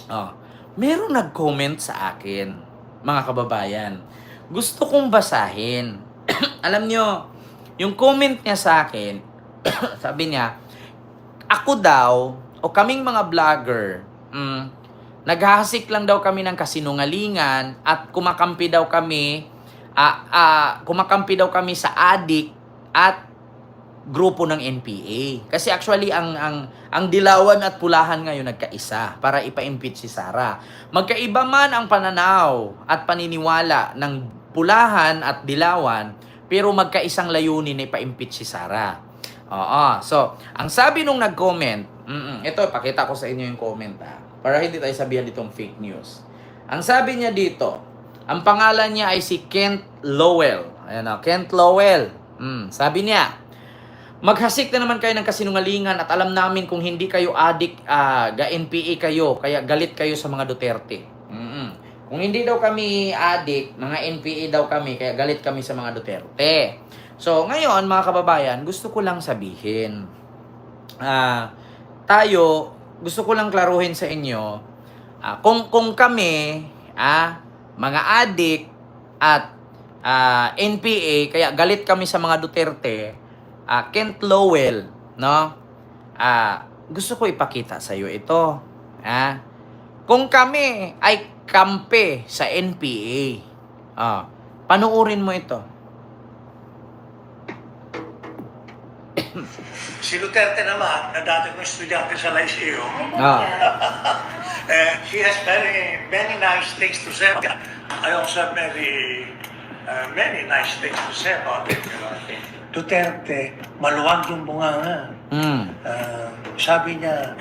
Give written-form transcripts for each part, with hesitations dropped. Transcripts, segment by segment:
Oh, meron nag-comment sa akin, mga kababayan. Gusto kong basahin. Alam nyo, yung comment niya sa akin, sabi niya, ako daw, o kaming mga vlogger, naghahasik lang daw kami ng kasinungalingan at kumakampi daw kami sa adik at grupo ng NPA. Kasi actually ang dilawan at pulahan ngayon nagkaisa para ipa-impeach si Sara. Magkaiba man ang pananaw at paniniwala ng pulahan at dilawan, pero magkaisang layunin na ipa-impeach si Sara. Oo. So, ang sabi nung nag-comment, ito, pakita ko sa inyo yung comment para hindi tayo sabihan ditong fake news. Ang sabi niya dito, ang pangalan niya ay si Kent Lowell. Ayan o, Kent Lowell. Sabi niya, maghasik na naman kayo ng kasinungalingan at alam namin kung hindi kayo adik, ga-NPA kayo, kaya galit kayo sa mga Duterte. Kung hindi daw kami adik, mga NPA daw kami, kaya galit kami sa mga Duterte. So, ngayon, mga kababayan, gusto ko lang sabihin, gusto ko lang klaruhin sa inyo, kung kami, mga adik at NPA, kaya galit kami sa mga Duterte, Kent Lowell, no? Gusto ko ipakita sa iyo ito. Kung kami ay kampe sa NPA, panuorin mo ito. Si Duterte naman, na dati kong estudyante sa Lyceum, he has many nice things to say. I also have many nice things to say about him. You know? Duterte, maluwag yung bunganga. Sabi niya,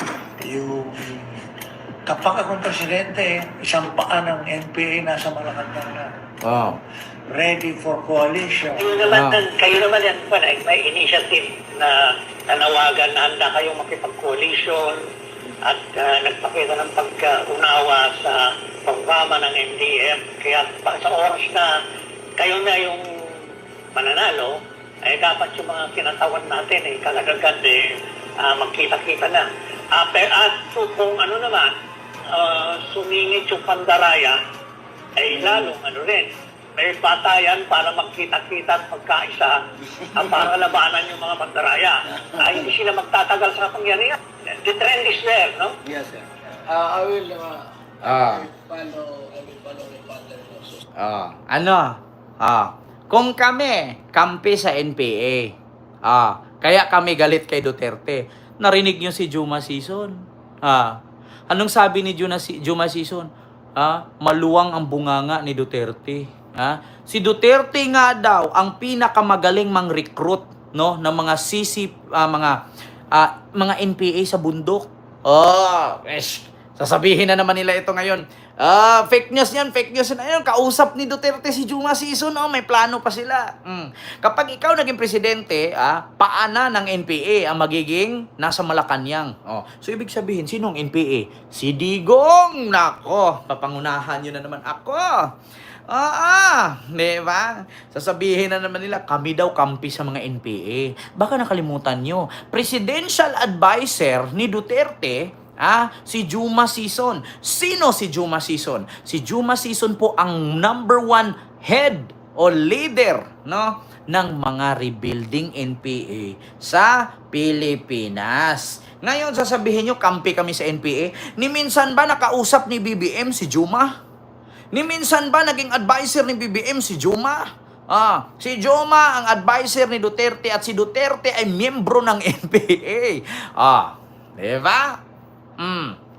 kapag akong presidente, isang paa ng NPA nasa Malacanang na. Ready for coalition. Kayo naman yan pa, may initiative na nanawagan na handa kayong makipag-coalition at nagpakita ng pagkaunawa sa programa ng MDF. Kaya sa oras na kayo na yung mananalo, ay dapat yung mga kinatawan natin, kalagagan, magkita-kita na. At kung ano naman, sumingit yung pandaraya, ay lalong rin, may patayan para magkita-kita at magkaisa para labanan yung mga pandaraya. Hindi sila magtatagal sa kapangyarihan. The trend is there, no? Yes, sir. I will follow the pattern. Kung kami, kampi sa NPA, kaya kami galit kay Duterte. Narinig niyo si Juma Sison? Anong sabi ni Juma Sison? Maluwang ang bunganga ni Duterte. Si Duterte nga daw ang pinakamagaling mang-recruit, no, ng mga mga NPA sa bundok. Sasabihin na naman nila ito ngayon. Fake news yan, fake news na yan. Kausap ni Duterte si Juma Sison, may plano pa sila. Kapag ikaw naging presidente, paana ng NPA ang magiging nasa Malacanang. So, ibig sabihin, sinong NPA? Si Digong! Nako, papangunahan nyo na naman ako. Diba? Sasabihin na naman nila, kami daw kampi sa mga NPA. Baka nakalimutan nyo, presidential advisor ni Duterte, si Juma Sison. Sino si Juma Sison? Si Juma Sison po ang #1 head o leader, no, ng mga rebuilding NPA sa Pilipinas. Ngayon, sasabihin nyo, kampi kami sa NPA. Ni minsan ba nakausap ni BBM si Juma? Ni minsan ba naging advisor ni BBM si Juma? Si Juma ang advisor ni Duterte at si Duterte ay miyembro ng NPA. Diba?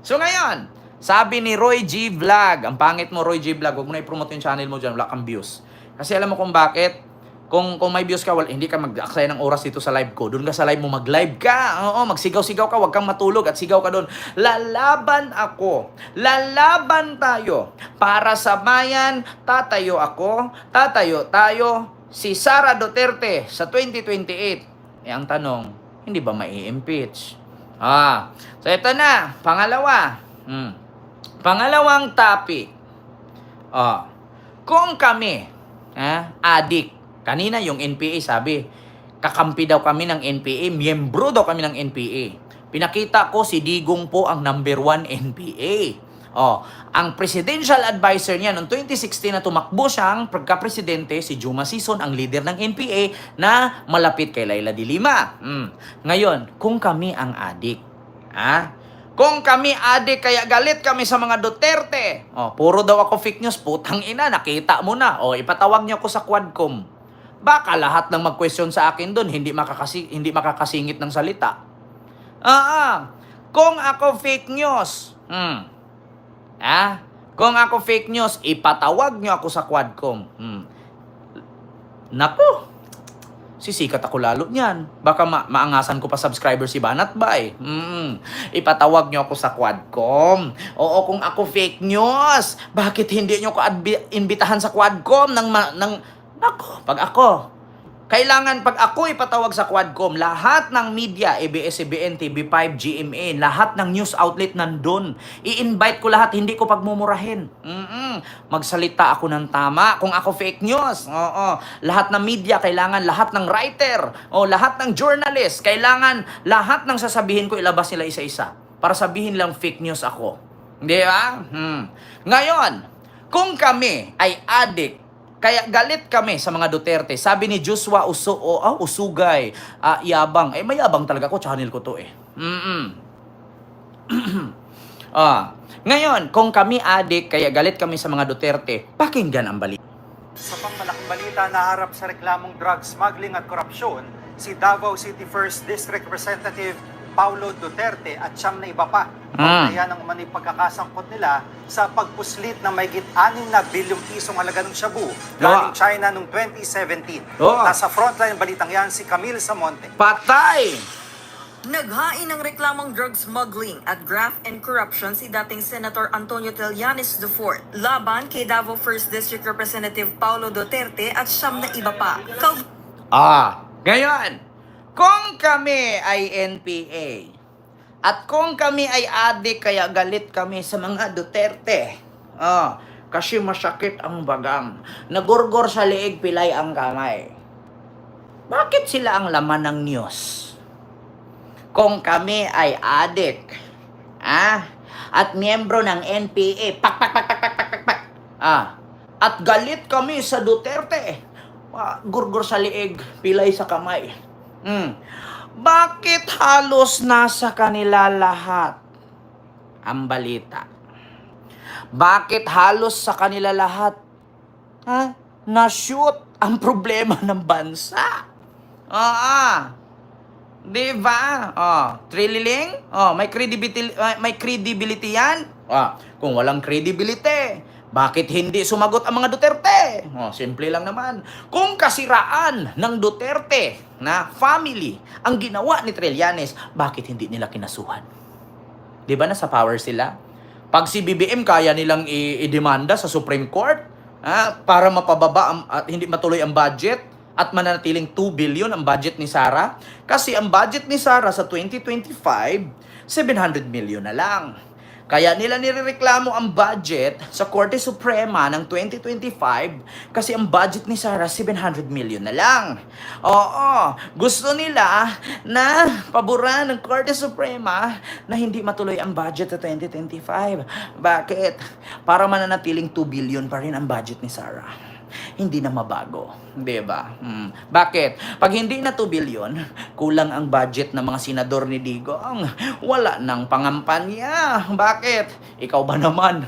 So ngayon, sabi ni Roy G. Vlog, ang pangit mo Roy G. Vlog, huwag mo na i-promote yung channel mo dyan, wala kang views. Kasi alam mo kung bakit? Kung may views ka, hindi ka mag-aksaya ng oras dito sa live ko. Doon ka sa live mo, mag-live ka. Magsigaw-sigaw ka, huwag kang matulog at sigaw ka doon. Lalaban ako. Lalaban tayo. Para sa bayan, tatayo ako. Tatayo tayo. Si Sara Duterte sa 2028. Ang tanong, hindi ba mai-impeach? So ito na, pangalawa. Pangalawang topic. Kung kami, adik, kanina yung NPA sabi, kakampi daw kami ng NPA, miyembro daw kami ng NPA. Pinakita ko si Digong po ang #1 NPA. Ang presidential advisor niya noong 2016 na tumakbo siyang pagka-presidente, si Juma Sison, ang leader ng NPA na malapit kay Laila de Lima. Ngayon, kung kami ang adik, kung kami adik, kaya galit kami sa mga Duterte. Puro daw ako fake news, putang ina, nakita mo na. Ipatawag niyo ako sa Quadcom. Baka lahat ng mag-question sa akin doon, hindi makakasingit ng salita. Kung ako fake news, kung ako fake news, ipatawag niyo ako sa Quadcom. Naku, sisikat ako lalo niyan. Baka maangasan ko pa subscriber si Banat Bay. Ipatawag niyo ako sa Quadcom. Oo, kung ako fake news, bakit hindi niyo ko imbitahan sa Quadcom Naku, pag ako ipatawag sa Quadcom, lahat ng media, ABS-CBN, TV5, GMA, lahat ng news outlet nandun. I-invite ko lahat, hindi ko pagmumurahin. Magsalita ako ng tama kung ako fake news. Lahat ng media, kailangan lahat ng writer, lahat ng journalist, kailangan lahat ng sasabihin ko ilabas nila isa-isa. Para sabihin lang fake news ako. Di ba? Ngayon, kung kami ay addict, kaya galit kami sa mga Duterte. Sabi ni Joshua Usugay, yabang. Mayabang talaga ko, channel ko to Ngayon, kung kami adik, kaya galit kami sa mga Duterte, pakinggan ang balita. Sa pangmalaking balita, naharap sa reklamong drug smuggling at korupsyon, si Davao City 1st District Representative Paulo Duterte at siyam na iba pa. Kaya ng umano'y pagkakasangkot nila sa pagpuslit ng mahigit 6 na bilyong pisong halaga ng shabu galing China noong 2017. Nasa frontline balitang yan si Camille Samonte. Patay! Naghain ng reklamong drug smuggling at graft and corruption si dating Senator Antonio Trillanes IV laban kay Davao 1st District Representative Paulo Duterte at siyam na iba pa. Ngayon, kung kami ay NPA at kung kami ay adik, kaya galit kami sa mga Duterte. Kasi masakit ang bagang. Nagurgor sa leeg, pilay ang kamay. Bakit sila ang laman ng news? Kung kami ay adik, at miyembro ng NPA, at galit kami sa Duterte, gurgor sa leeg, pilay sa kamay. Bakit halos nasa kanila lahat ang balita? Bakit halos sa kanila lahat na-shoot ang problema ng bansa? Diba? Trililing? May credibility yan? Kung walang credibility, bakit hindi sumagot ang mga Duterte? Simple lang naman. Kung kasiraan ng Duterte na family ang ginawa ni Trillanes, bakit hindi nila kinasuhan? Di ba nasa power sila? Pag si BBM kaya nilang i-demanda sa Supreme Court para mapababa at hindi matuloy ang budget at mananatiling 2 billion ang budget ni Sara. Kasi ang budget ni Sara sa 2025, 700 million na lang. Kaya nila nirereklamo ang budget sa Korte Suprema ng 2025 kasi ang budget ni Sara 700 million na lang. Gusto nila na paboran ng Korte Suprema na hindi matuloy ang budget sa 2025. Bakit? Para mananatiling 2 billion pa rin ang budget ni Sara. Hindi na mabago. Diba? Bakit? Pag hindi na 2 billion, kulang ang budget ng mga senador ni Digong. Wala nang pangampanya. Bakit? Ikaw ba naman?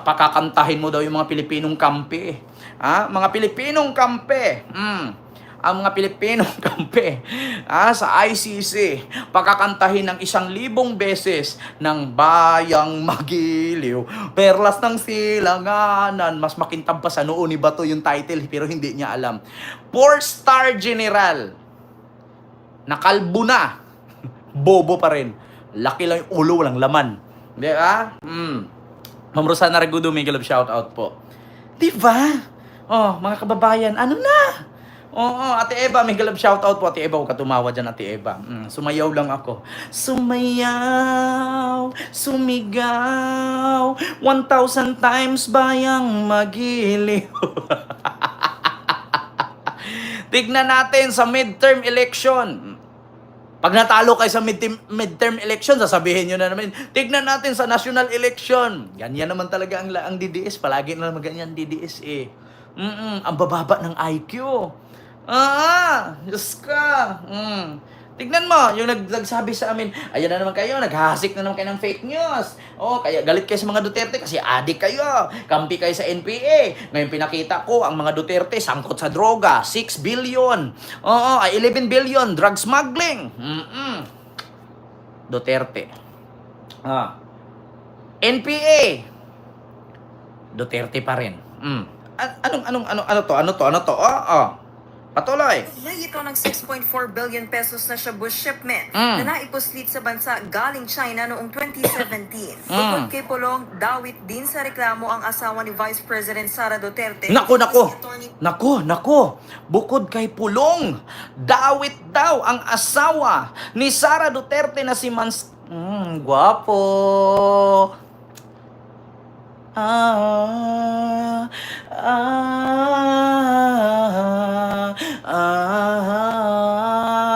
Pakakantahin mo daw yung mga Pilipinong kampe. Mga Pilipinong kampe. Ang mga Pilipinong kampe sa ICC, pakakantahin ng 1,000 beses ng Bayang Magiliw, Perlas ng Silanganan, mas makintab pa sa noo ni Bato yung title, pero hindi niya alam. 4-star general, nakalbo na, bobo pa rin, laki lang yung ulo, walang laman. Di ba? Ma'am Rosana Ragudo, may galab shoutout po. Di ba? Mga kababayan, ano na? Ate Eva, may galab shoutout po. Ate Eva, huwag ka tumawa dyan, Ate Eva. Sumayaw lang ako. Sumayaw, sumigaw, 1,000 times Bayang Magiliw. Tignan natin sa midterm election. Pag natalo kayo sa midterm election, sasabihin nyo na naman, tignan natin sa national election. Ganyan naman talaga ang DDS. Palagi na naman ganyan DDS eh. Ang bababa ng IQ. Diyos ka. Tignan mo, yung nagsabi sa amin, ayan na naman kayo, naghahasik na naman kayo ng fake news. Kaya galit kayo sa mga Duterte kasi adik kayo. Kampi kayo sa NPA. Ngayon pinakita ko, ang mga Duterte sangkot sa droga. 6 billion. 11 billion. Drug smuggling. Duterte. NPA. Duterte pa rin. Ano to? Patuloy. May ito ng 6.4 billion pesos na shabu shipment na naipuslit sa bansa galing China noong 2017. Bukod kay Pulong, dawit din sa reklamo ang asawa ni Vice President Sara Duterte. Nako. Bukod kay Pulong, dawit daw ang asawa ni Sara Duterte na si Guwapo.